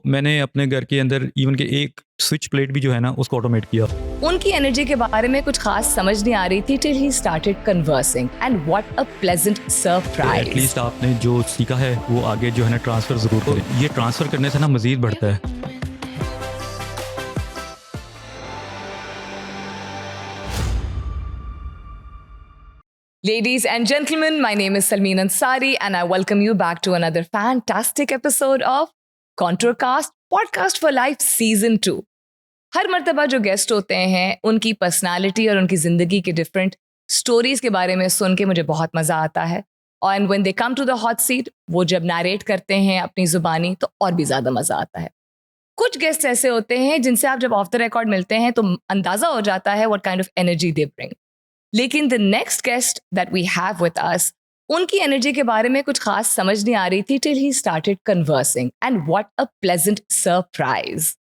मैंने अपने घर के अंदर इवन के एक स्विच प्लेट भी जो है ना उसको ऑटोमेट किया। उनकी एनर्जी के बारे में कुछ खास समझ नहीं आ रही थी till he started conversing and what a pleasant surprise. At least आपने जो सीखा है वो आगे जो है ना ट्रांसफर जरूर करें। ये ट्रांसफर करने से ना मजीद बढ़ता है। Ladies and gentlemen, my name is Salmeen Ansari and I welcome you back to another fantastic episode of Contourcast Podcast for Life Season 2. हर मर्तबा जो गेस्ट होते हैं उनकी पर्सनालिटी और उनकी ज़िंदगी के डिफरेंट स्टोरीज के बारे में सुन के मुझे बहुत मज़ा आता है। और when they come to the hot seat, वो जब नरेट करते हैं अपनी ज़ुबानी तो और भी ज़्यादा मज़ा आता है। कुछ गेस्ट ऐसे होते हैं जिनसे आप जब ऑफ द रिकॉर्ड मिलते हैं तो अंदाज़ा हो जाता है what kind of energy they bring. लेकिन the next guest that we have with us, उनकी एनर्जी के बारे में कुछ खास समझ नहीं आ रही थी till he started conversing and what a pleasant surprise.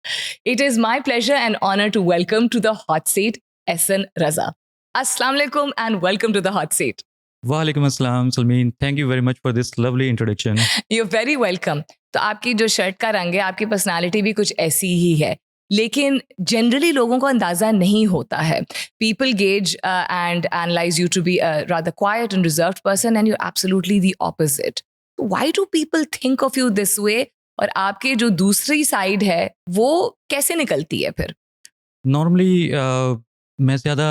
It is my pleasure and honour to welcome to the hot seat Ehsan Raza. अस्सलाम वालेकुम and welcome to the hot seat. वालेकुम अस्सलाम Salmeen, thank you very much for this lovely introduction. You are very welcome. तो आपकी जो shirt का रंग है, आपकी पर्सनालिटी भी कुछ ऐसी ही है, लेकिन जनरली लोगों को अंदाज़ा नहीं होता है। People gauge and analyse you to be a rather quiet and reserved person and you absolutely the opposite. Why do people think of you this way, और आपके जो दूसरी साइड है वो कैसे निकलती है फिर? नॉर्मली मैं ज़्यादा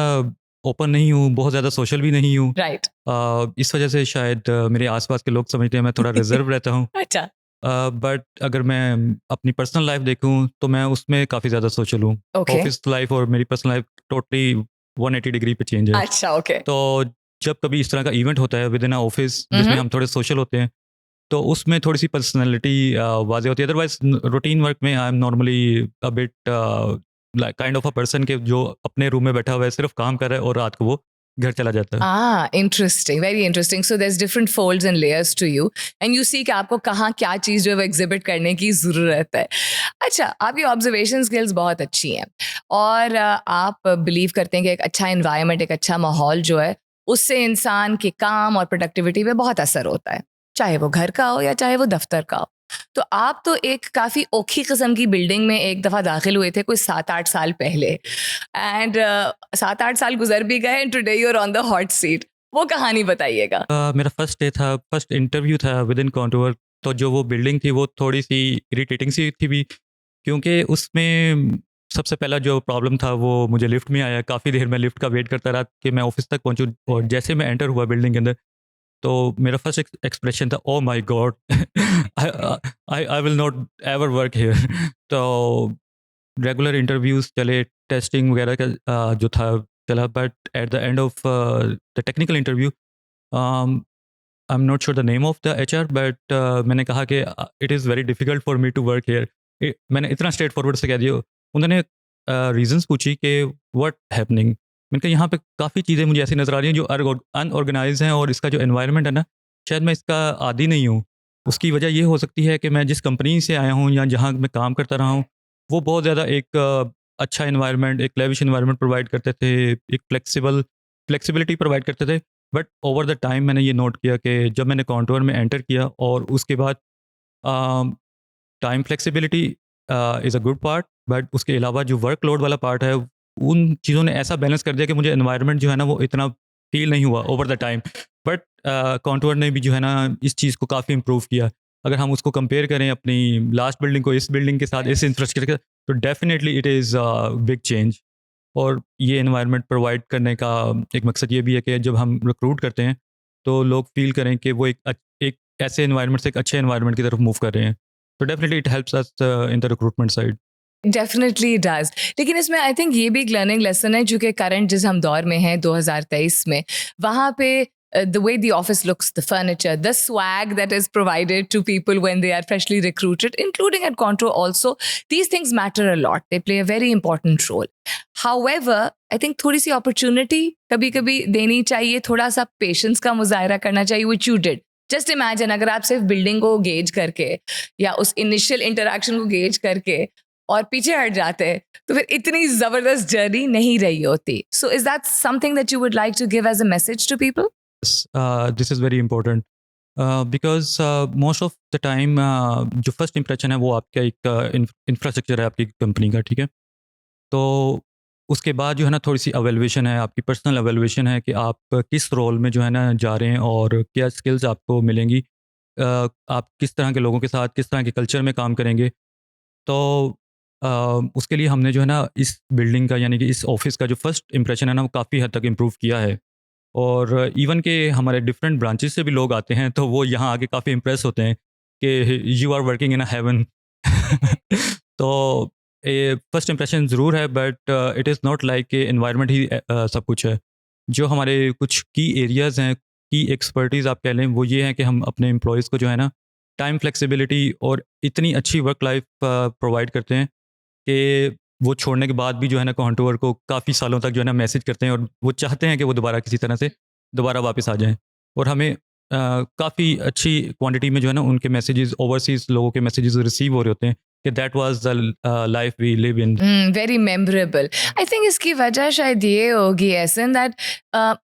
ओपन नहीं हूँ, बहुत ज़्यादा सोशल भी नहीं हूँ। राइट। इस वजह से शायद मेरे आसपास के लोग समझते हैं मैं थोड़ा रिजर्व रहता हूँ। अच्छा। बट अगर मैं अपनी पर्सनल लाइफ देखूं तो मैं उसमें काफ़ी ज़्यादा सोशल हूँ। Okay. ऑफिस लाइफ और मेरी पर्सनल लाइफ टोटली 180 डिग्री पे चेंज है। अच्छा, ओके। तो जब कभी इस तरह का इवेंट होता है विद इन ऑफिस जिसमें हम थोड़े सोशल होते हैं तो उसमें थोड़ी सी पर्सनैलिटी वाजे होती है। अदरवाइज रूटीन वर्क में I am normally a bit kind of a person के जो अपने रूम में बैठा हुआ है, सिर्फ काम कर रहा है और रात को वो घर चला जाता है। Interesting, very interesting. So there's different folds and layers to you, and you see कि आपको कहाँ क्या चीज़ जो है वो एग्जिबिट करने की ज़रूरत है। अच्छा, आपकी ऑब्जर्वेशन स्किल्स बहुत अच्छी हैं और आप बिलीव करते हैं कि एक अच्छा इन्वायरमेंट, एक अच्छा माहौल जो है उससे इंसान के काम और प्रोडक्टिविटी पे बहुत असर होता है, चाहे वो घर का हो या चाहे वो दफ्तर का हो। तो आप तो एक काफ़ी औखी किस्म की बिल्डिंग में एक दफ़ा दाखिल हुए थे कोई 7-8 साल पहले, एंड 7-8 साल गुजर भी गए and today you are on the hot seat. वो कहानी बताइएगा। मेरा फर्स्ट डे था, फर्स्ट इंटरव्यू था विद इन कॉन्टूर। तो जो वो बिल्डिंग थी वो थोड़ी सी इरिटेटिंग सी थी भी, क्योंकि उसमें सबसे पहला जो प्रॉब्लम था वो मुझे लिफ्ट में आया। काफ़ी देर मैं लिफ्ट का वेट करता रहा कि मैं ऑफिस तक पहुंचूं, और जैसे मैं एंटर हुआ बिल्डिंग के अंदर तो मेरा फर्स्ट एक्सप्रेशन था oh my God, I will not ever work here. तो रेगुलर इंटरव्यूज चले, टेस्टिंग वगैरह का जो था चला, but at the end of the technical interview I am not sure the name of the HR, but मैंने कहा कि it is very difficult for me to work here. मैंने इतना स्ट्रेट फॉरवर्ड से कह दिया। उन्होंने रीजंस पूछी कि व्हाट हैपनिंग। मैंने कहा यहाँ पे काफ़ी चीज़ें मुझे ऐसी नज़र आ रही हैं जो अनऑर्गेनाइज हैं, और इसका जो एनवायरनमेंट है ना, शायद मैं इसका आदी नहीं हूँ। उसकी वजह ये हो सकती है कि मैं जिस कंपनी से आया हूँ या जहाँ मैं काम करता रहा हूँ वो बहुत ज़्यादा एक अच्छा एनवायरनमेंट, एक लेविश एनवायरनमेंट प्रोवाइड करते थे, एक फ्लेक्सिबिलिटी प्रोवाइड करते थे। बट ओवर द टाइम मैंने ये नोट किया कि जब मैंने कॉन्टूर में एंटर किया और उसके बाद time flexibility is a good part, but उसके अलावा जो वर्कलोड वाला पार्ट है उन चीज़ों ने ऐसा बैलेंस कर दिया कि मुझे एनवायरनमेंट जो है ना वो इतना फील नहीं हुआ over the time. But contour ने भी जो है ना इस चीज़ को काफ़ी इम्प्रूव किया। अगर हम उसको कंपेयर करें अपनी लास्ट बिल्डिंग को इस बिल्डिंग के साथ, इस इंफ्रास्ट्रक्चर के, तो definitely it is big change. और ये एनवायरनमेंट प्रोवाइड करने का एक मकसद ये भी है कि जब हम रिक्रूट करते हैं तो लोग फील करें कि वो एक ऐसे एनवायरनमेंट से एक अच्छे एनवायरनमेंट की तरफ मूव कर रहे हैं। तो definitely it helps us in the recruitment side. Definitely does. लेकिन इसमें आई थिंक ये भी एक लर्निंग लेसन है, चूँकि करंट जिस हम दौर में हैं 2023 में, वहाँ पे the way the office looks, the furniture, the swag that is provided to people when they are freshly recruited, including at Contour also, these things matter a lot. They play a very important role. However, I think थोड़ी सी opportunity कभी कभी देनी चाहिए, थोड़ा सा patience का मुजाहरा करना चाहिए, which you did. Just imagine अगर आप सिर्फ बिल्डिंग को गेज करके या उस इनिशियल इंटरेक्शन को गेज करके और पीछे हट जाते तो फिर इतनी जबरदस्त जर्नी नहीं रही होती. So is that something that you would like to give as a message to people? This is very important. Because most of the time जो फर्स्ट इंप्रेशन है वो आपका एक इंफ्रास्ट्रक्चर है आपकी कंपनी का, ठीक है। तो उसके बाद जो है ना थोड़ी सी अवेलुएशन है, आपकी पर्सनल अवेलुएशन है कि आप किस रोल में जो है ना जा रहे हैं और क्या स्किल्स आपको मिलेंगी, आप किस तरह के लोगों के साथ किस तरह के कल्चर में काम करेंगे। तो अ, उसके लिए हमने जो है ना इस बिल्डिंग का यानी कि इस ऑफिस का जो फर्स्ट इंप्रेशन है ना वो काफ़ी हद तक इम्प्रूव किया है। और इवन के हमारे डिफरेंट ब्रांचेस से भी लोग आते हैं तो वो यहाँ आके काफ़ी इम्प्रेस होते हैं कि you are working in a heaven. तो ये फर्स्ट इंप्रेशन ज़रूर है, but it is not like कि एनवायरनमेंट ही सब कुछ है। जो हमारे कुछ की एरियाज़ हैं, की एक्सपर्टीज़ आप कह लें, वो ये है कि हम अपने एम्प्लॉयज़ को जो है ना टाइम फ्लेक्सिबिलिटी और इतनी अच्छी वर्क लाइफ प्रोवाइड करते हैं कि वो छोड़ने के बाद भी जो है ना कॉन्टूर को काफ़ी सालों तक जो है ना मैसेज करते हैं और वो चाहते हैं कि वो दोबारा किसी तरह से दोबारा वापस आ जाएँ। और हमें काफ़ी अच्छी क्वांटिटी में जो है ना उनके मैसेजेस, ओवरसीज़ लोगों के मैसेजेस रिसीव हो रहे होते हैं कि that was the life we live in. Very memorable. I think इसकी वजह शायद ये होगी ऐसे that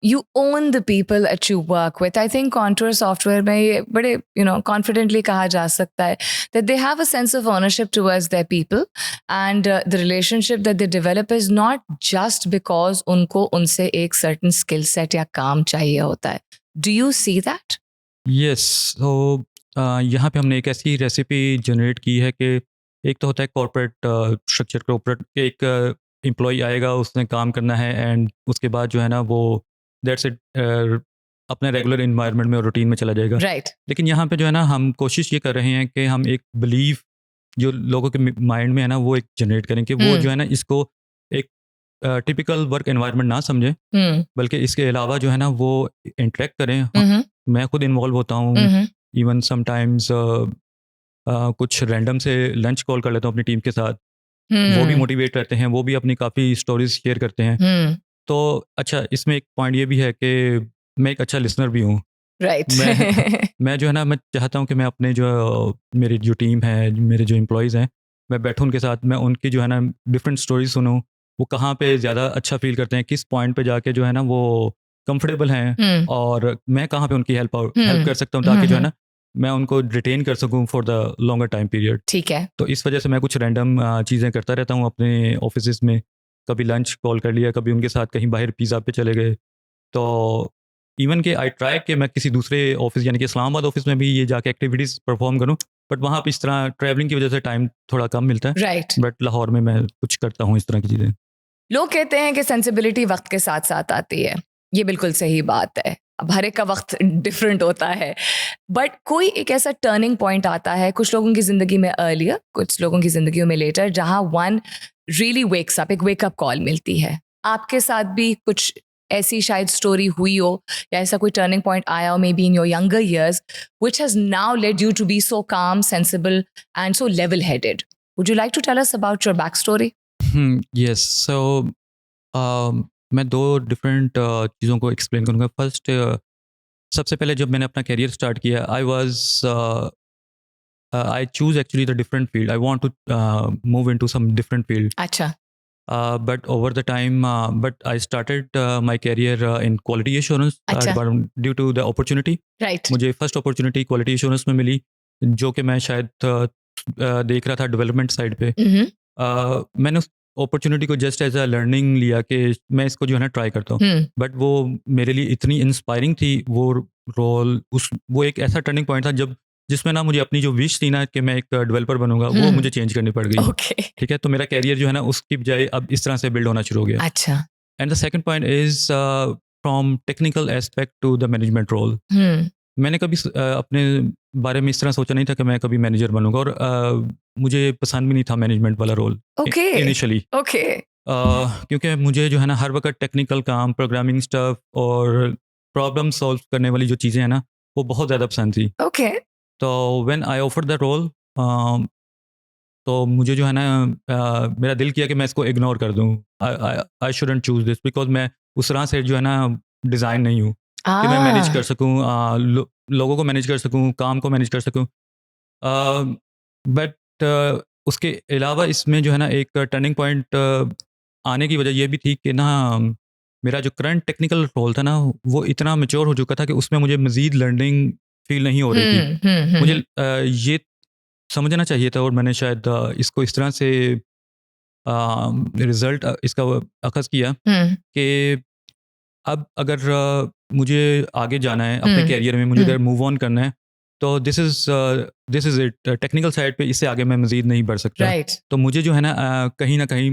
you own the people that you work with. I think Contour software में ये बड़े confidently कहा जा सकता है that they have a sense of ownership towards their people and the relationship that they develop is not just because उनको उनसे एक certain skill set या काम चाहिए होता है. Do you see that? Yes, तो यहाँ पे हमने एक ऐसी रेसिपी जनरेट की है कि एक तो होता है कॉर्पोरेट स्ट्रक्चर, कॉर्पोरेट के एक एम्प्लॉय आएगा, उसने काम करना है एंड उसके बाद जो है ना वो दैट्स इट, अपने रेगुलर इन्वायरमेंट में और रूटीन में चला जाएगा। Right. लेकिन यहाँ पे जो है ना हम कोशिश ये कर रहे हैं कि हम एक बिलीफ जो लोगों के माइंड में है ना वो एक जनरेट करें कि वो जो है ना इसको एक टिपिकल वर्क एनवायरनमेंट ना समझें, Hmm. बल्कि इसके अलावा जो है ना वो इंटरेक्ट करें। Mm-hmm. मैं खुद इन्वॉल्व होता हूँ, Mm-hmm. इवन समटाइम्स कुछ रैंडम से लंच कॉल कर लेता हूँ अपनी टीम के साथ। वो भी Hmm. मोटिवेट रहते हैं, वो भी अपनी काफ़ी स्टोरीज शेयर करते हैं। Hmm. तो अच्छा, इसमें एक पॉइंट ये भी है कि मैं एक अच्छा लिसनर भी हूँ। Right. मैं जो है ना मैं चाहता हूँ कि मैं अपने जो मेरी जो टीम है, मेरे जो एम्प्लॉयज़ हैं, मैं बैठूँ उनके साथ, मैं उनकी जो है ना डिफरेंट स्टोरीज सुनूँ, वो कहाँ पे ज़्यादा अच्छा फ़ील करते हैं, किस पॉइंट पे जाके जो है ना वो कंफर्टेबल हैं, Hmm. और मैं कहाँ पे उनकी हेल्प Hmm. कर सकता हूँ ताकि जो है Hmm. ना मैं उनको रिटेन कर सकूँ for the longer time period. ठीक है. तो इस वजह से मैं कुछ रैंडम चीज़ें करता रहता हूँ अपने ऑफिसेज़ में। कभी लंच कॉल कर लिया, कभी उनके साथ कहीं बाहर पिज़्ज़ा पे चले गए। तो इवन कि आई ट्राई कि मैं किसी दूसरे ऑफिस यानी कि इस्लामाबाद ऑफिस में भी ये जाके एक्टिविटीज़ परफॉर्म करूँ, बट वहाँ पे इस तरह ट्रैवलिंग की वजह से टाइम थोड़ा कम मिलता है। राइट. बट लाहौर में मैं कुछ करता हूँ इस तरह की चीज़ें। लोग कहते हैं कि सेंसिबिलिटी वक्त के साथ साथ आती है. ये बिल्कुल सही बात है. अब हर एक का वक्त डिफरेंट होता है, बट कोई एक ऐसा टर्निंग पॉइंट आता है कुछ लोगों की जिंदगी में अर्लियर, कुछ लोगों की जिंदगी में लेटर, जहां वन रियली वेक्स अप, एक वेकअप कॉल मिलती है. आपके साथ भी कुछ ऐसी शायद स्टोरी हुई हो या ऐसा कोई टर्निंग पॉइंट आया हो may be in your younger years which has now led you to be so calm, sensible and so level headed. Would you like to tell us about your back story? Yes, so मैं 2 different चीज़ों को explain करूँगा। First, सबसे पहले जब मैंने अपना career start किया, I choose actually the different field. I want to move into some different field. अच्छा. But over the time, but I started my career in quality assurance अच्छा. department due to the opportunity. Right. मुझे first opportunity quality assurance में मिली, जो कि मैं शायद देख रहा था डेवलपमेंट साइड पे। मैंने उस अपॉर्चुनिटी को जस्ट एज अ लर्निंग लिया कि मैं इसको जो है ना ट्राई करता हूँ। बट वो मेरे लिए इतनी इंस्पायरिंग थी वो रोल, उस वो एक ऐसा टर्निंग पॉइंट था जब जिसमें ना मुझे अपनी जो विश थी ना कि मैं एक डेवलपर बनूंगा, वो मुझे चेंज करनी पड़ गई। ओके. ठीक है, तो मेरा कैरियर जो है ना उसकी बजाय अब इस तरह से बिल्ड होना शुरू हो गया। अच्छा. And the second point is from technical aspect to the management role. मैंने कभी अपने बारे में इस तरह सोचा नहीं था कि मैं कभी मैनेजर बनूंगा, और मुझे पसंद भी नहीं था मैनेजमेंट वाला रोल ओके. इनिशियली। ओके. क्योंकि मुझे जो है ना हर वक्त टेक्निकल काम, प्रोग्रामिंग स्टफ और प्रॉब्लम सॉल्व करने वाली जो चीज़ें हैं ना वो बहुत ज़्यादा पसंद थी। ओके. तो when I offer the role, तो मुझे जो है ना मेरा दिल किया कि मैं इसको इग्नोर कर दूँ। I shouldn't choose this because मैं उस तरह से जो है ना डिज़ाइन नहीं हूँ कि मैं मैनेज कर सकूँ, लोगों को मैनेज कर सकूँ, काम को मैनेज कर सकूँ। बट उसके अलावा इसमें जो है ना एक टर्निंग पॉइंट आने की वजह ये भी थी कि ना मेरा जो करंट टेक्निकल रोल था ना वो इतना मैच्योर हो चुका था कि उसमें मुझे मज़ीद लर्निंग फील नहीं हो रही थी। मुझे ये समझना चाहिए था और मैंने शायद इसको इस तरह से रिज़ल्ट इसका अख़ज़ किया कि अब अगर मुझे आगे जाना है अपने करियर में, मुझे अगर मूव ऑन करना है, तो this is it. Technical side पे इससे आगे मैं मज़ीद नहीं बढ़ सकता। राइट तो मुझे जो है ना कहीं न कहीं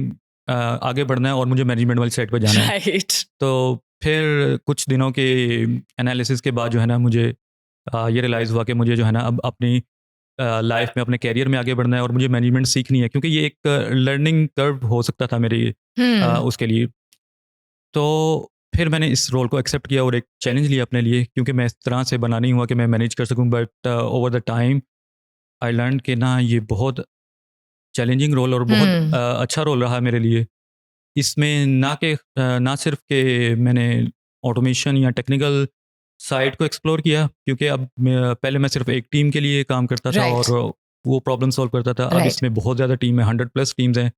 आगे बढ़ना है और मुझे मैनेजमेंट वाली साइड पे जाना है। राइट तो फिर कुछ दिनों के एनालिसिस के बाद जो है ना मुझे ये रियलाइज़ हुआ कि मुझे जो है ना अब अपनी लाइफ में, अपने करियर में आगे बढ़ना है और मुझे मैनेजमेंट सीखनी है, क्योंकि ये एक लर्निंग कर्व हो सकता था मेरी उसके लिए। तो फिर मैंने इस रोल को एक्सेप्ट किया और एक चैलेंज लिया अपने लिए, क्योंकि मैं इस तरह से बना नहीं हुआ कि मैं मैनेज कर सकूं। But over the time I learn कि ना ये बहुत चैलेंजिंग रोल और बहुत अच्छा रोल रहा मेरे लिए। इसमें ना सिर्फ कि मैंने ऑटोमेशन या टेक्निकल साइड को एक्सप्लोर किया, क्योंकि अब पहले मैं सिर्फ एक टीम के लिए काम करता था Right. और वो प्रॉब्लम सॉल्व करता था। अब Right. इसमें बहुत ज़्यादा टीम है, 100+ टीम्स हैं।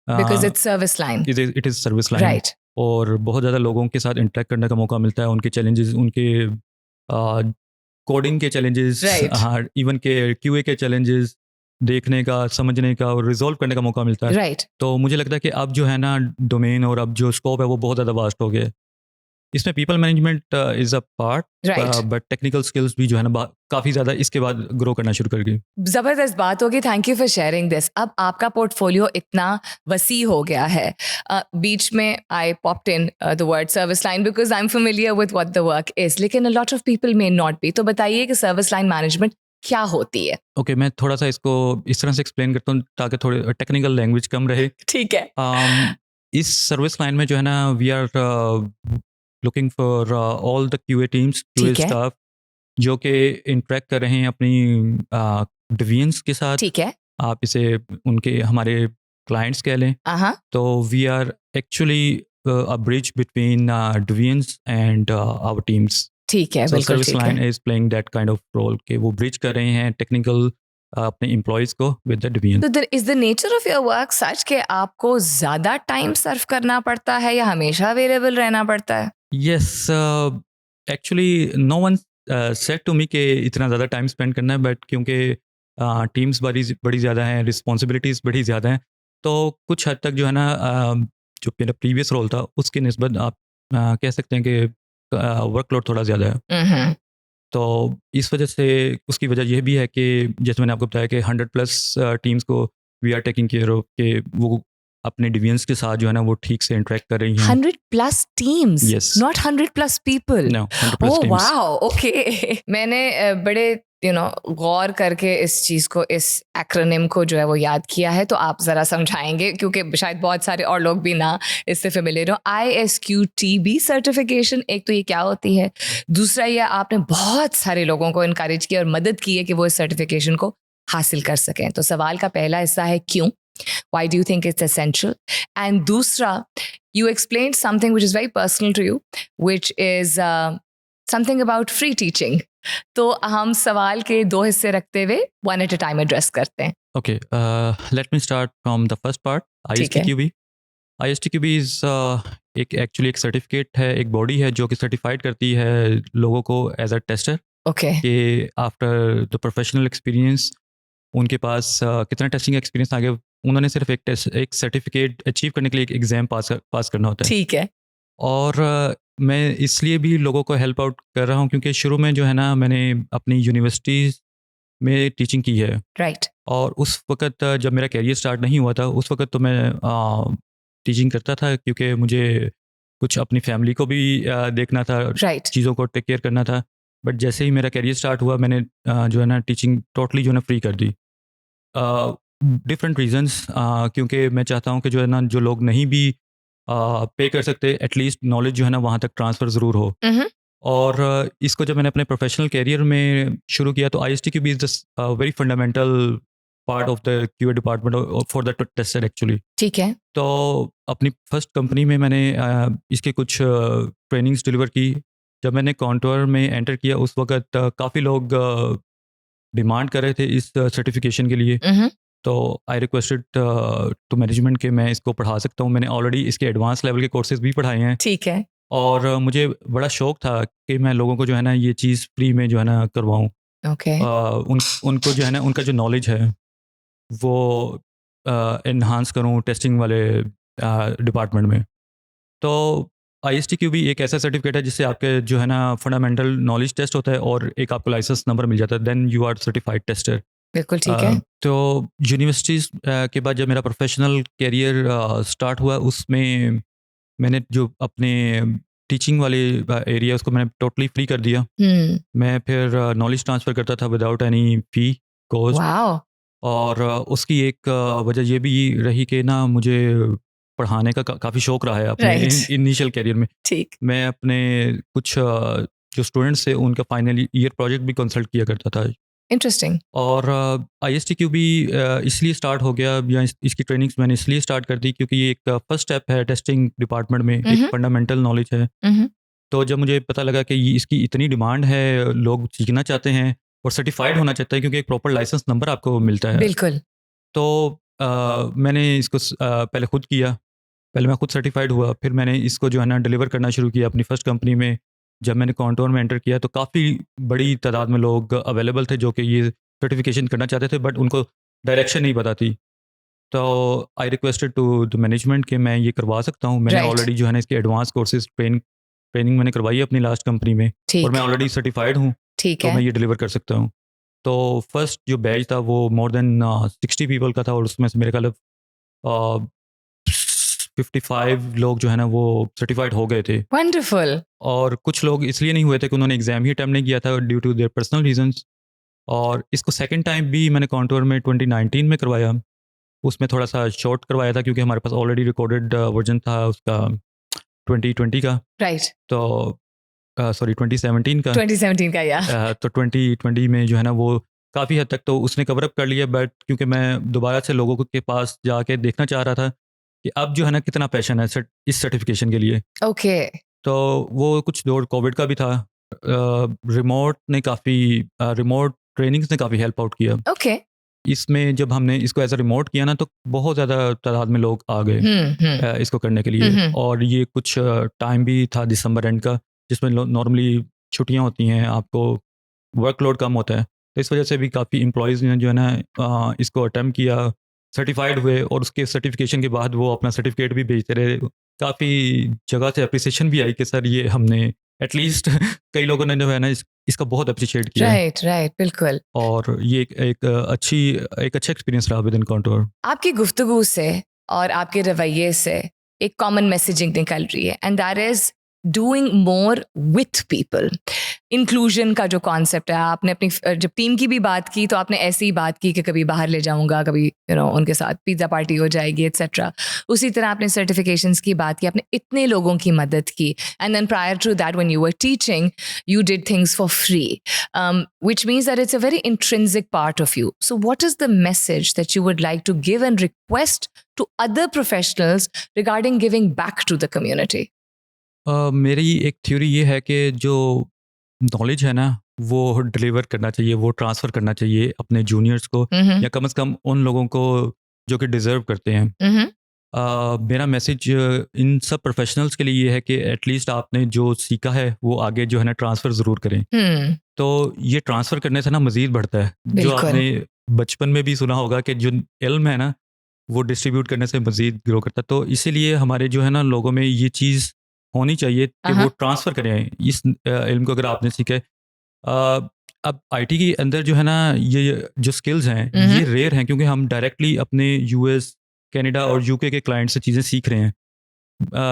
Because it's service line. It is service line. Right और बहुत ज़्यादा लोगों के साथ इंटरेक्ट करने का मौका मिलता है, उनके चैलेंजेस, उनके कोडिंग के चैलेंजेस, Right. हाँ, इवन के क्यूए के चैलेंजेस देखने का, समझने का और रिजॉल्व करने का मौका मिलता है। राइट तो मुझे लगता है कि अब जो है ना डोमेन और अब जो स्कोप है वो बहुत ज़्यादा वास्ट हो गया है। इसमें people management is a part, right but technical skills भी जो है ना काफ़ी ज़्यादा इसके बाद ग्रो करना शुरू कर गई। जबरदस्त बात होगी। Thank you for sharing this. अब आपका पोर्टफोलियो इतना वसी हो गया है। बीच में I popped in the word service line because I am familiar with what the work is, लेकिन a lot of people may not be. तो बताइए कि सर्विस लाइन मैनेजमेंट क्या होती है? ओके, मैं थोड़ा सा इसको इस तरह से एक्सप्लेन करता हूँ ताकि थोड़ी टेक्निकल लैंग्वेज कम रहे। ठीक है। इस सर्विस लाइन में जो है ना we are looking for all the QA teams, QA ठीक है। स्टाफ जो कि इंटरेक्ट कर रहे हैं अपनी डिवीजन्स के साथ। ठीक है। आप इसे उनके हमारे क्लाइंट्स कह लें। तो we are actually a bridge between divisions and our teams. ठीक है, So बिल्कुल service ठीक line है। is playing that kind of role कि वो bridge कर रहे हैं टेक्निकल अपने एम्प्लॉयज़ को with the division. तो is the nature of your work सच कि आपको ज्यादा टाइम सर्व करना पड़ता है या हमेशा अवेलेबल रहना पड़ता है? Yes, actually no one said to me कि इतना ज़्यादा टाइम स्पेंड करना है, बट क्योंकि टीम्स बड़ी ज़्यादा हैं, रिस्पॉन्सिबिलिटीज़ बड़ी ज़्यादा हैं, तो कुछ हद तक जो है ना जो मेरा प्रीवियस रोल था उसकी निस्बत आप कह सकते हैं कि वर्कलोड थोड़ा ज़्यादा है। तो इस वजह से उसकी वजह यह भी है कि जैसे मैंने आपको बताया कि 100+ टीम्स को we are taking care of कि वो अपने डिवीजन्स के साथ जो है ना वो ठीक से इंटरेक्ट कर रही हैं। 100+ teams, Yes. not 100+ people. No, 100+ Oh teams. wow, okay. मैंने बड़े गौर करके इस चीज को, इस एक्रोनिम को जो है वो याद किया है, तो आप जरा समझाएंगे क्योंकि शायद बहुत सारे और लोग भी ना इससे फेमिलियर हो। ISQTB सर्टिफिकेशन, एक तो ये क्या होती है, दूसरा ये आपने बहुत सारे लोगों को इनकरेज किया और मदद की है कि वो इस सर्टिफिकेशन को हासिल कर सकें। तो सवाल का पहला हिस्सा है क्यों, why do you think it's essential, and दूसरा you explained something which is very personal to you, which is something about free teaching. तो हम सवाल के दो हिस्से रखते हुए one at a time address करते हैं। Okay, let me start from the first part. ठीक है। ISTQB. ISTQB is एक सर्टिफिकेट है, एक बॉडी है जो कि सर्टिफाइड करती है लोगों को एज अ टेस्टर ओके कि आफ्टर द प्रोफेशनल एक्सपीरियंस उनके पास कितना टेस्टिंग एक्सपीरियंस आ गया। उन्होंने सिर्फ एक सर्टिफिकेट अचीव करने के लिए एक एग्ज़ाम पास करना होता है। ठीक है। और मैं इसलिए भी लोगों को हेल्प आउट कर रहा हूँ क्योंकि शुरू में जो है ना मैंने अपनी यूनिवर्सिटीज़ में टीचिंग की है। राइट और उस वक़्त जब मेरा करियर स्टार्ट नहीं हुआ था, उस वक़्त तो मैं टीचिंग करता था क्योंकि मुझे कुछ अपनी फैमिली को भी देखना था, राइट चीज़ों को टेक केयर करना था। बट जैसे ही मेरा करियर स्टार्ट हुआ, मैंने जो है ना टीचिंग टोटली जो है ना फ्री कर दी। डिफरेंट रीजंस, क्योंकि मैं चाहता हूँ कि जो है ना जो लोग नहीं भी पे कर सकते, एटलीस्ट नॉलेज जो है ना वहाँ तक ट्रांसफ़र ज़रूर हो। और इसको जब मैंने अपने प्रोफेशनल करियर में शुरू किया तो ISTQB is the very fundamental part of the QA department for the tester actually. ठीक है। तो अपनी फर्स्ट कंपनी में मैंने इसके कुछ ट्रेनिंग्स डिलीवर की। जब मैंने कॉन्टोर में एंटर किया उस वक़्त काफ़ी लोग डिमांड कर रहे थे इस सर्टिफिकेशन के लिए। तो आई रिक्वेस्टेड टू मैनेजमेंट कि मैं इसको पढ़ा सकता हूँ। मैंने ऑलरेडी इसके एडवांस लेवल के कोर्सेज भी पढ़ाए हैं। ठीक है। और मुझे बड़ा शौक था कि मैं लोगों को जो है ना ये चीज़ फ्री में जो है ना करवाऊँ। ओके उनको जो है ना उनका जो नॉलेज है वो एनहांस करूँ टेस्टिंग वाले डिपार्टमेंट में। तो ISTQB एक ऐसा सर्टिफिकेट है जिससे आपके जो है ना फंडामेंटल नॉलेज टेस्ट होता है और एक आपको लाइसेंस नंबर मिल जाता है, then you are certified tester. बिल्कुल ठीक है। तो यूनिवर्सिटीज़ के बाद जब मेरा प्रोफेशनल करियर स्टार्ट हुआ उसमें मैंने जो अपने टीचिंग वाले एरिया उसको मैंने टोटली फ्री कर दिया। मैं फिर नॉलेज ट्रांसफ़र करता था विदाउट एनी फ़ी कॉस्ट। वाओ और उसकी एक वजह ये भी रही कि ना मुझे पढ़ाने का काफ़ी शौक रहा है अपने Right. इनिशियल करियर में। ठीक मैं अपने कुछ जो स्टूडेंट्स थे उनका फाइनल ईयर प्रोजेक्ट भी कंसल्ट किया करता था। इंटरेस्टिंग और ISTQB इसलिए स्टार्ट हो गया या इसकी ट्रेनिंग्स मैंने इसलिए स्टार्ट कर दी क्योंकि ये एक फर्स्ट स्टेप है टेस्टिंग डिपार्टमेंट में, एक फंडामेंटल नॉलेज है। तो जब मुझे पता लगा कि इसकी इतनी डिमांड है, लोग सीखना चाहते हैं और सर्टिफाइड होना चाहते हैं क्योंकि एक प्रॉपर लाइसेंस नंबर आपको मिलता है। बिल्कुल तो मैंने इसको पहले खुद किया, पहले मैं खुद सर्टिफाइड हुआ, फिर मैंने इसको जो है ना डिलीवर करना शुरू किया अपनी फर्स्ट कंपनी में। जब मैंने कॉन्टोर में एंटर किया तो काफ़ी बड़ी तादाद में लोग अवेलेबल थे जो कि ये सर्टिफिकेशन करना चाहते थे, बट उनको डायरेक्शन नहीं पता थी। तो I requested to the management कि मैं ये करवा सकता हूँ। मैंने Right. ऑलरेडी जो है ना इसके एडवांस कोर्सेज ट्रेनिंग मैंने करवाई है अपनी लास्ट कंपनी में, और ठीक मैं ऑलरेडी सर्टिफाइड हूँ, ठीक तो मैं है ये डिलीवर कर सकता हूँ। तो फर्स्ट जो बैच था वो मोर देन 60 पीपल का था और उसमें से मेरे ख्याल 55 लोग जो है ना वो सर्टिफाइड हो गए थे। वंडरफुल और कुछ लोग इसलिए नहीं हुए थे कि उन्होंने एग्ज़ाम ही अटेम्प्ट नहीं किया था due to their personal reasons. और इसको सेकंड टाइम भी मैंने कॉन्टोर में 2019 में करवाया। उसमें थोड़ा सा शॉर्ट करवाया था क्योंकि हमारे पास ऑलरेडी रिकॉर्डेड वर्जन था उसका 2020 का। राइट तो सॉरी 2017 का। 2017 का या तो 2020 में जो है ना वो काफ़ी हद तक तो उसने कवर अप कर लिया, बट क्योंकि मैं दोबारा से लोगों के पास जाके देखना चाह रहा था कि अब जो है ना कितना पैशन है इस सर्टिफिकेशन के लिए। ओके तो वो कुछ दौर कोविड का भी था। रिमोट ट्रेनिंग्स ने काफ़ी हेल्प आउट किया। ओके इसमें जब हमने इसको एज अ रिमोट किया ना तो बहुत ज़्यादा तादाद में लोग आ गए इसको करने के लिए। और ये कुछ टाइम भी था दिसंबर एंड का जिसमें नॉर्मली छुट्टियां होती हैं, आपको वर्कलोड कम होता है, तो इस वजह से भी काफ़ी एम्प्लॉयज़ ने जो है ना इसको अटेम्प्ट किया, सर्टिफाइड हुए और उसके सर्टिफिकेशन के बाद वो अपना सर्टिफिकेट भी भेजते रहे। काफ़ी जगह से अप्रिसिएशन भी आई कि सर ये हमने एटलीस्ट कई लोगों ने जो है ना इसका बहुत अप्रिशिएट किया। राइट राइट बिल्कुल और ये एक अच्छा एक्सपीरियंस रहा विद इन कॉन्टोर। आपकी गुफ्तगू से और आपके रवैये से एक कॉमन मैसेजिंग निकल रही है and that is doing more with people. Inclusion का जो कॉन्सेप्ट है, आपने अपनी जब टीम की भी बात की तो आपने ऐसी ही बात की कि कभी बाहर ले जाऊंगा, कभी उनके साथ पिज्ज़ा पार्टी हो जाएगी एट्सेट्रा। उसी तरह आपने सर्टिफिकेशंस की बात की, आपने इतने लोगों की मदद की and then prior to that when you were teaching you did things for free, which means that it's a very intrinsic part of you. So what is the message that you would like to give and request to other professionals regarding giving back to the community? मेरी एक theory ये है कि जो knowledge है ना वो deliver करना चाहिए, वो ट्रांसफ़र करना चाहिए अपने जूनियर्स को या कम से कम उन लोगों को जो कि डिज़र्व करते हैं। मेरा मैसेज इन सब प्रोफेशनल्स के लिए ये है कि एटलीस्ट आपने जो सीखा है वो आगे जो है ना ट्रांसफ़र ज़रूर करें। तो ये ट्रांसफ़र करने से ना मज़ीद बढ़ता है। जो बिल्कुल। आपने बचपन में भी सुना होगा कि जो इल्म है ना वो डिस्ट्रीब्यूट करने से मज़ीद ग्रो करता है। तो इसीलिए हमारे जो है ना लोगों में ये चीज़ होनी चाहिए कि वो ट्रांसफ़र करें इस इल्म को अगर आपने सीखा है। अब आईटी के अंदर जो है ना ये जो स्किल्स हैं ये रेयर हैं क्योंकि हम डायरेक्टली अपने यूएस, कनाडा और यूके के क्लाइंट से चीज़ें सीख रहे हैं,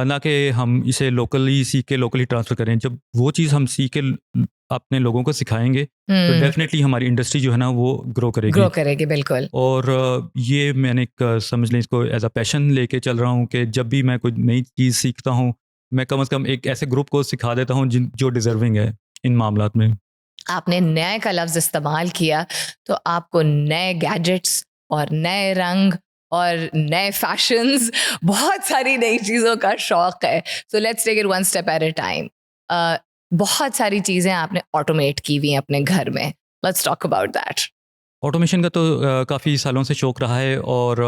ना कि हम इसे लोकली सीख के लोकली ट्रांसफ़र करें। जब वो चीज़ हम सीख के अपने लोगों को सिखाएंगे तो डेफिनेटली हमारी इंडस्ट्री जो है ना वो ग्रो करेगी। बिल्कुल। और ये मैंने एक समझ लें इसको एज अ पैशन लेके चल रहा हूँ कि जब भी मैं कोई नई चीज़ सीखता हूँ मैं कम से कम एक ऐसे ग्रुप को सिखा देता हूँ जो डिज़र्विंग है इन मामलात में। आपने नए का लफ्ज़ इस्तेमाल किया तो आपको नए गैजेट्स और नए रंग और नए फैशंस, बहुत सारी नई चीज़ों का शौक है। So let's take it one step at a time. बहुत सारी चीज़ें आपने ऑटोमेट की हुई हैं अपने घर में। Let's talk about that. Automation का तो काफ़ी सालों से शौक रहा है और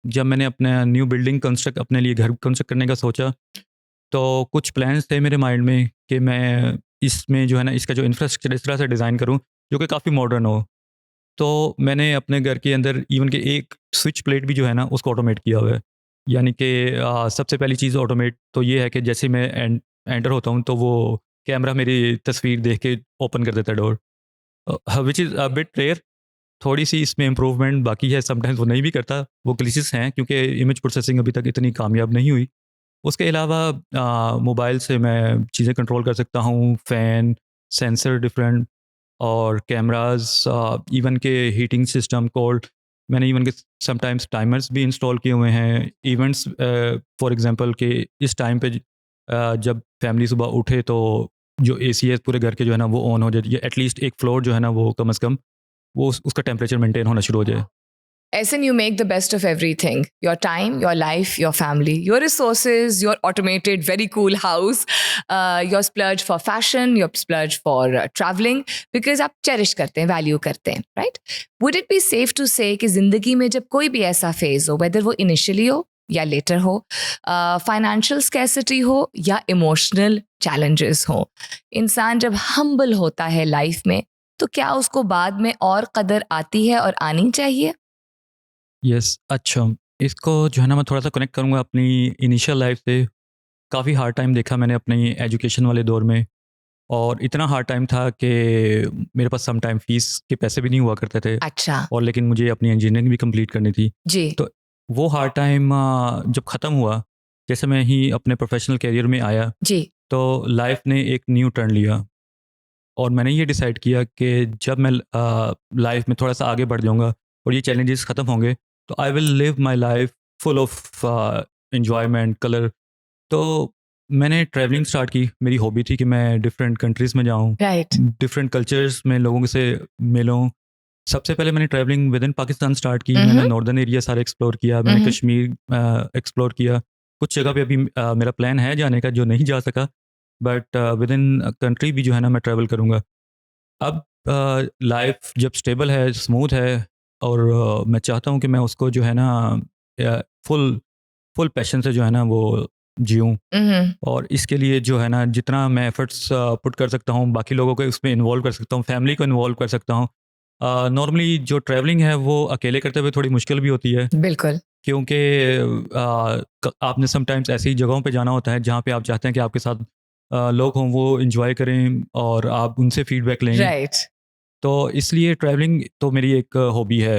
जब मैंने अपना न्यू बिल्डिंग अपने लिए घर कंस्ट्रक्ट करने का सोचा तो कुछ प्लान्स थे मेरे माइंड में कि मैं इसमें जो है ना इसका जो इंफ्रास्ट्रक्चर इस तरह से डिज़ाइन करूं जो कि काफ़ी मॉडर्न हो। तो मैंने अपने घर के अंदर इवन के एक स्विच प्लेट भी जो है ना उसको ऑटोमेट किया हुआ है। यानी कि सबसे पहली चीज़ ऑटोमेट तो ये है कि जैसे मैं एंटर होता हूँ तो वो कैमरा मेरी तस्वीर देख के ओपन कर देता है door, which is a bit rare. थोड़ी सी इसमें इम्प्रूवमेंट बाकी है, समटाइम्स वो नहीं भी करता, वो ग्लिचेस हैं क्योंकि इमेज प्रोसेसिंग अभी तक इतनी कामयाब नहीं हुई। उसके अलावा मोबाइल से मैं चीज़ें कंट्रोल कर सकता हूँ, फ़ैन, सेंसर डिफरेंट और कैमरास, इवन के हीटिंग सिस्टम कोल्ड, मैंने इवन के समटाइम्स टाइमर्स भी इंस्टॉल किए हुए हैं। इवेंट्स फॉर एग्जांपल कि इस टाइम पे जब फैमिली सुबह उठे तो जो एसी है पूरे घर के जो है ना वो ऑन हो जाए, या एटलीस्ट एक फ्लोर जो है ना वो कम से कम वो उसका टेम्परेचर मेंटेन होना शुरू हो जाए। Essen, you make the best of everything: your time, your life, your family, your resources, your automated, very cool house, your splurge for fashion, your splurge for traveling, because आप cherish करते हैं, value करते हैं, right? Would it be safe to say कि जिंदगी में जब कोई भी ऐसा phase हो, whether वो initially हो या later हो, financial scarcity हो या emotional challenges हो, इंसान जब humble होता है life में, तो क्या उसको बाद में और कदर आती है और आनी चाहिए? यस, अच्छा, इसको जो है ना मैं थोड़ा-सा कनेक्ट करूँगा अपनी इनिशियल लाइफ़ से। काफ़ी हार्ड टाइम देखा मैंने अपनी एजुकेशन वाले दौर में, और इतना हार्ड टाइम था कि मेरे पास सम टाइम फ़ीस के पैसे भी नहीं हुआ करते थे, अच्छा, और लेकिन मुझे अपनी इंजीनियरिंग भी कंप्लीट करनी थी। जी। तो वो हार्ड टाइम जब ख़त्म हुआ, जैसे मैं ही अपने प्रोफ़ेशनल करियर में आया, जी। तो लाइफ़ ने एक न्यू टर्न लिया, और मैंने ये डिसाइड किया कि जब मैं लाइफ़ में थोड़ा-सा आगे बढ़ जाऊँगा और ये चैलेंजेस ख़त्म होंगे, तो I will live my life full of enjoyment, colour. तो मैंने ट्रैवलिंग स्टार्ट की, मेरी हॉबी थी कि मैं डिफरेंट कंट्रीज़ में जाऊँ, राइट। डिफरेंट कल्चर्स में लोगों से मिलूँ। सबसे पहले मैंने travelling with in Pakistan start की, मैंने Mhm, नॉर्दर्न एरिया सारे एक्सप्लोर किया, मैंने mhm, कश्मीर एक्सप्लोर किया। कुछ जगह पे अभी मेरा प्लान है जाने का जो नहीं जा सका, बट विद इन कंट्री भी जो है ना मैं ट्रैवल करूँगा। अब लाइफ़ जब स्टेबल है, स्मूथ है, और मैं चाहता हूँ कि मैं उसको जो है ना फुल फुल पैशन से जो है ना वो जिऊँ। mhm, और इसके लिए जो है ना जितना मैं एफर्ट्स पुट कर सकता हूँ, बाकी लोगों को उसमें इन्वॉल्व कर सकता हूँ, फैमिली को इन्वॉल्व कर सकता हूँ। नॉर्मली जो ट्रैवलिंग है वो अकेले करते हुए थोड़ी मुश्किल भी होती है, बिल्कुल। क्योंकि आपने समटाइम्स ऐसी जगहों पे जाना होता है जहाँ पे आप चाहते हैं कि आपके साथ लोग हों, वो इंजॉय करें और आप उनसे फीडबैक लें। राइट। तो इसलिए ट्रैवलिंग तो मेरी एक हॉबी है,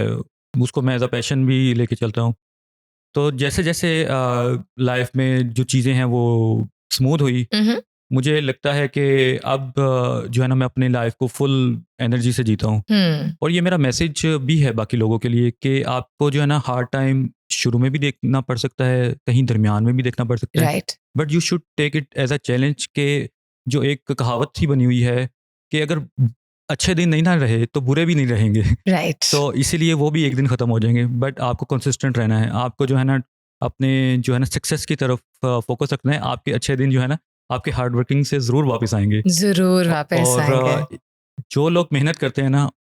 उसको मैं एज अ पैशन भी लेके चलता हूँ। तो जैसे-जैसे लाइफ में जो चीज़ें हैं वो स्मूथ हुई, Mhm, मुझे लगता है कि अब जो है ना मैं अपनी लाइफ को फुल एनर्जी से जीता हूँ। hmm, और ये मेरा मैसेज भी है बाकी लोगों के लिए कि आपको जो है ना हार्ड टाइम शुरू में भी देखना पड़ सकता है, कहीं दरमियान में भी देखना पड़ सकता है। Right, but you should take it as a challenge, के जो एक कहावत सी बनी हुई है कि अगर अच्छे दिन नहीं ना रहे तो बुरे भी नहीं रहेंगे। राइट। तो इसीलिए वो भी एक दिन ख़त्म हो जाएँगे, बट आपको कंसिस्टेंट रहना है। आपको जो है ना अपने जो है ना सक्सेस की तरफ फ़ोकस रखना है। आपके अच्छे दिन जो है ना आपके हार्ड वर्किंग से ज़रूर वापस आएँगे। ज़रूर वापस और आएँगे। जो लोग मेहनत करते हैं ना,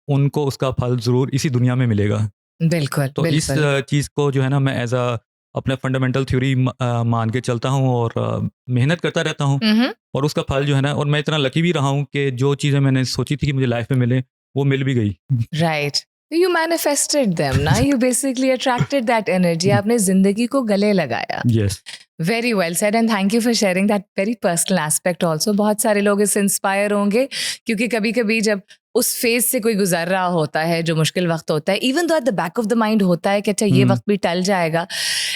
उनको उसका फल ज़रूर इसी दुनिया में मिलेगा। बिल्कुल, तो इस बिल्कुल। चीज़ को जो है ना मैं एज़ अ अपना फंडामेंटल थ्योरी मान के चलता हूँ, और मेहनत करता रहता हूँ, Mhm, और उसका फल जो है ना, और मैं इतना लकी भी रहा हूँ कि जो चीज़ें मैंने सोची थी कि मुझे लाइफ़ में मिले, वो मिल भी गई। राइट। You manifested them ना, you basically attracted that energy, आपने ज़िंदगी को गले लगाया। Yes. Very well said and thank you for sharing that very personal aspect also. बहुत सारे लोग इससे इंस्पायर होंगे, क्योंकि कभी कभी जब उस फेज से कोई गुजर रहा होता है, जो मुश्किल वक्त होता है, even though at the back of the mind होता है कि अच्छा ये हुँ, वक्त भी टल जाएगा,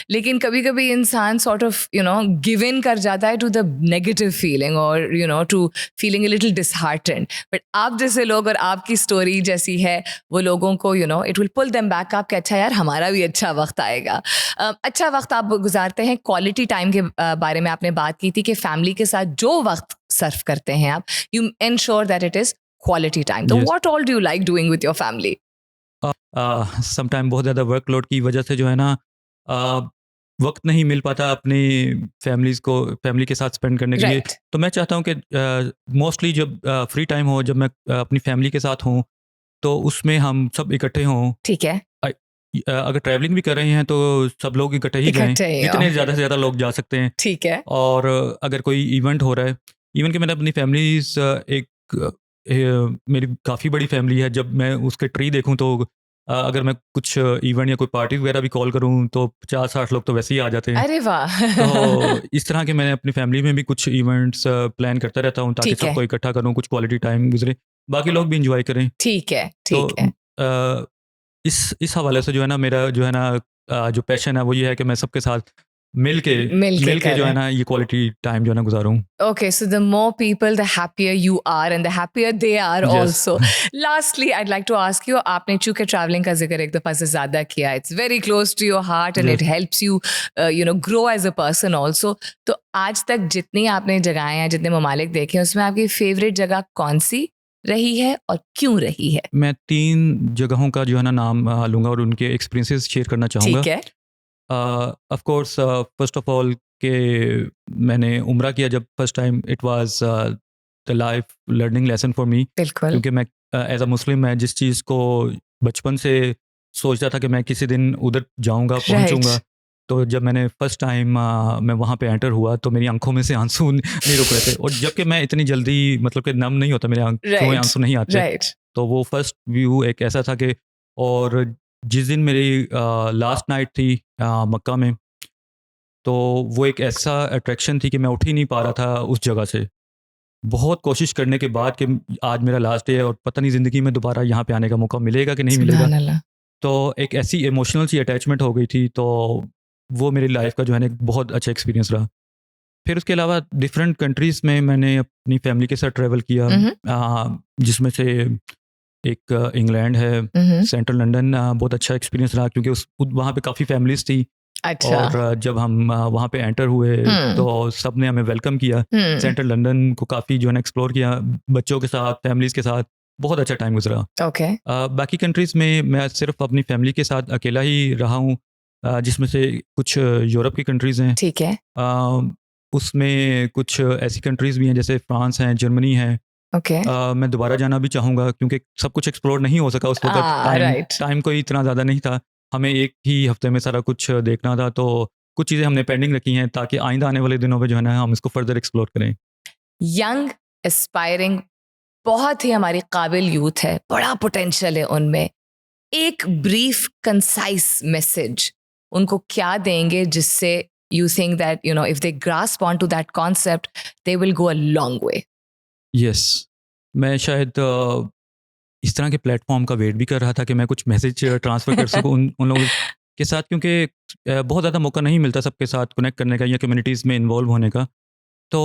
लेकिन कभी कभी इंसान सॉर्ट ऑफ गिव इन कर जाता है टू द नेगेटिव फीलिंग, और to feeling a little disheartened. But आप जैसे लोग और आपकी स्टोरी जैसी है, वो लोगों को it will pull them back up कि अच्छा यार हमारा भी अच्छा वक्त आएगा। अच्छा वक्त आप गुजारते हैं, क्वालिटी टाइम के बारे में आपने बात की थी कि फैमिली के साथ जो वक्त सर्व करते हैं आप, you ensure that it is quality time. तो yes. What all do you like doing with your family? Sometime बहुत ज़्यादा वर्कलोड की वजह से जो है ना वक्त नहीं मिल पाता अपनी फैमिली के साथ स्पेंड करने के लिए। राइट। तो मैं चाहता हूँ कि मोस्टली जब फ्री टाइम हो, जब मैं अपनी फैमिली के साथ हूँ, तो उसमें हम सब इकट्ठे हों। ठीक है। अगर ट्रैवलिंग भी कर रहे हैं तो सब लोग इकट्ठे ही जाएँ, इकट्ठे ही हो। जितने ज़्यादा से ज़्यादा लोग जा सकते हैं। ठीक है। और अगर कोई इवेंट हो रहा है, इवन कि मैंने अपनी फैमिलीज़ एक मेरी काफ़ी बड़ी फैमिली है। जब मैं उसके ट्री देखूँ तो अगर मैं कुछ इवेंट या कोई पार्टी वगैरह भी कॉल करूँ तो 50-60 लोग तो वैसे ही आ जाते हैं। अरे वाह तो इस तरह के मैंने अपनी फैमिली में भी कुछ इवेंट्स प्लान करता रहता हूँ ताकि ठीक है। सबको इकट्ठा करूँ, कुछ क्वालिटी टाइम गुजरे, बाकी लोग भी इंजॉय करें। ठीक है, तो ठीक है। इस हवाले से जो है ना मेरा जो है ना जो पैशन है वो ये है कि मैं सबके साथ मिल के मिल के जो है करें। ना ये क्वालिटी टाइम जो है ना गुजारूँ। Okay, so the more people, the happier you are, and the happier they are yes. also. Lastly, I'd like to ask you, आपने चूंकि traveling का जिक्र एक दफा से ज्यादा किया, it's very close to your heart and Yes. it helps you, grow as a person also. तो आज तक जितनी आपने जगहें हैं, जितने ममालिक देखे हैं, उसमें आपकी फेवरेट जगह कौन सी रही है और क्यों रही है? मैं 3 जगहों का जो है ना नाम लूँगा और उनके एक्सपीरियंसेस शेयर करना चाहूँगा। ठीक है। Of course first of all के मैंने उम्रा किया जब first time, it was the life learning lesson for me, बिल्कुल। क्योंकि मैं एज अ मुस्लिम मैं जिस चीज़ को बचपन से सोचता था कि मैं किसी दिन उधर जाऊंगा, पहुंचूंगा, तो जब मैंने फर्स्ट टाइम मैं वहाँ पे एंटर हुआ तो मेरी आंखों में से आंसू नहीं रुक रहे थे, और जबकि मैं इतनी जल्दी मतलब कि नम नहीं होता, मेरे आंखों में आंसू नहीं आते। राइट। तो वो फर्स्ट व्यू एक ऐसा था कि, और जिस दिन मेरी लास्ट नाइट थी मक्का में, तो वो एक ऐसा अट्रैक्शन थी कि मैं उठ ही नहीं पा रहा था उस जगह से, बहुत कोशिश करने के बाद कि आज मेरा लास्ट डे है और पता नहीं ज़िंदगी में दोबारा यहाँ पे आने का मौका मिलेगा कि नहीं मिलेगा। सुभान अल्लाह। तो एक ऐसी इमोशनल सी अटैचमेंट हो गई थी, तो वो मेरी लाइफ का जो है ना एक बहुत अच्छा एक्सपीरियंस रहा। फिर उसके अलावा डिफरेंट कंट्रीज़ में मैंने अपनी फैमिली के साथ ट्रैवल किया, जिसमें से एक इंग्लैंड है, सेंट्रल लंदन, बहुत अच्छा एक्सपीरियंस रहा क्योंकि उस वहाँ पे काफ़ी फैमिलीज़ थी। अच्छा। और जब हम वहाँ पे एंटर हुए तो सब ने हमें वेलकम किया। सेंट्रल लंदन को काफ़ी जो है ना एक्सप्लोर किया, बच्चों के साथ, फैमिलीज़ के साथ, बहुत अच्छा टाइम गुजरा। ओके। बाकी कंट्रीज़ में मैं सिर्फ अपनी फैमिली के साथ अकेला ही रहा हूँ, जिसमें से कुछ यूरोप की कंट्रीज़ हैं, ठीक है। उसमें कुछ ऐसी कंट्रीज़ भी हैं जैसे फ्रांस हैं, जर्मनी है। ओके। मैं दोबारा जाना भी चाहूँगा क्योंकि सब कुछ एक्सप्लोर नहीं हो सका उस वक्त, राइट। टाइम कोई इतना ज़्यादा नहीं था, हमें एक ही हफ्ते में सारा कुछ देखना था, तो कुछ चीज़ें हमने पेंडिंग रखी हैं ताकि आइंदा आने वाले दिनों में जो है ना हम इसको फर्दर एक्सप्लोर करें। यंग एस्पायरिंग बहुत ही हमारी काबिल यूथ है, बड़ा पोटेंशियल है उनमें, एक ब्रीफ कंसाइज मैसेज उनको क्या देंगे जिससे you think that if they grasp onto that concept they will go a long way? Yes, मैं शायद इस तरह के प्लेटफॉर्म का वेट भी कर रहा था कि मैं कुछ मैसेज ट्रांसफ़र कर सकूं उन लोगों के साथ, क्योंकि बहुत ज़्यादा मौका नहीं मिलता सबके साथ कनेक्ट करने का या कम्युनिटीज़ में इन्वॉल्व होने का। तो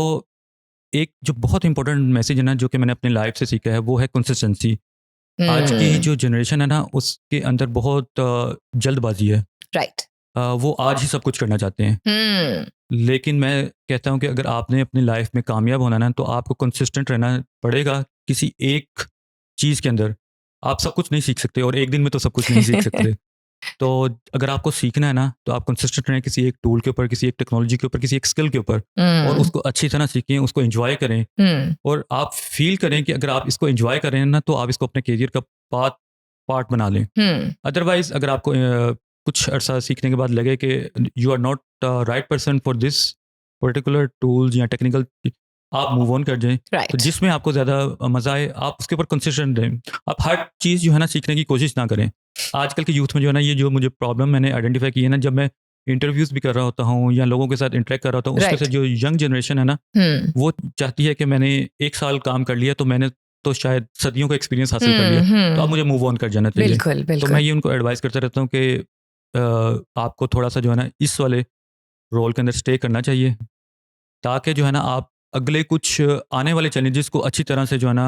एक जो बहुत इंपॉर्टेंट मैसेज है ना जो कि मैंने अपनी लाइफ से सीखा है वो है कंसिस्टेंसी। आज की जो जनरेशन है ना उसके अंदर बहुत जल्दबाजी है। राइट। वो आज ही सब कुछ करना चाहते हैं। लेकिन मैं कहता हूँ कि अगर आपने अपनी लाइफ में कामयाब होना ना तो आपको कंसिस्टेंट रहना पड़ेगा किसी एक चीज़ के अंदर। आप सब कुछ नहीं सीख सकते और एक दिन में तो सब कुछ नहीं सीख सकते। तो अगर आपको सीखना है ना तो आप कंसिस्टेंट रहें किसी एक टूल के ऊपर, किसी एक टेक्नोलॉजी के ऊपर, किसी एक स्किल के ऊपर, और उसको अच्छी तरह सीखें, उसको एंजॉय करें, और आप फील करें कि अगर आप इसको एंजॉय करें ना तो आप इसको अपने करियर का पार्ट बना लें। अदरवाइज अगर आपको कुछ अर्सा सीखने के बाद लगे कि you are not right person for this particular tools या टेक्निकल, आप मूव ऑन कर जाएं। तो जिसमें आपको ज़्यादा मज़ा आए आप उसके ऊपर कंसिस्टेंट रहें। आप हर चीज़ जो है ना सीखने की कोशिश ना करें। आजकल के यूथ में जो है ना ये जो मुझे प्रॉब्लम मैंने आइडेंटिफाई की है ना, जब मैं इंटरव्यूज़ भी कर रहा होता हूँ या लोगों के साथ इंटरेक्ट कर रहा होता हूँ, उसके साथ जो यंग जनरेशन है ना वो चाहती है कि मैंने 1 साल काम कर लिया तो मैंने तो शायद सदियों का एक्सपीरियंस हासिल कर लिया, तो अब मुझे मूव ऑन कर जाना चाहिए। बिल्कुल, बिल्कुल। तो मैं ये उनको एडवाइस करता रहता हूँ कि आपको थोड़ा सा जो है ना इस वाले रोल के अंदर स्टे करना चाहिए ताकि जो है ना आप अगले कुछ आने वाले चैलेंजेस को अच्छी तरह से जो है ना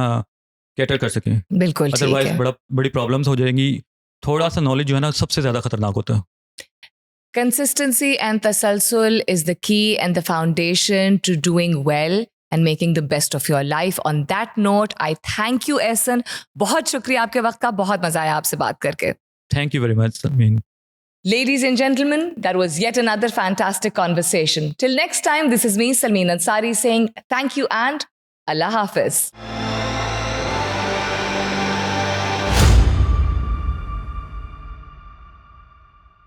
कैटर कर सकें। बिल्कुल ठीक है। अदरवाइज बड़ी प्रॉब्लम्स हो जाएंगी। थोड़ा सा नॉलेज जो है ना सबसे ज़्यादा खतरनाक होता है। Consistency and tasalsul is the key and the foundation to doing well and making the best of your life. On that note, I thank you, Ehsan. बहुत शुक्रिया आपके वक्त का, बहुत मजा आया आपसे बात करके। Thank you very much, Salmeen. Ladies and gentlemen, that was yet another fantastic conversation. Till next time, this is me, Salmeen Ansari, saying thank you and Allah Hafiz.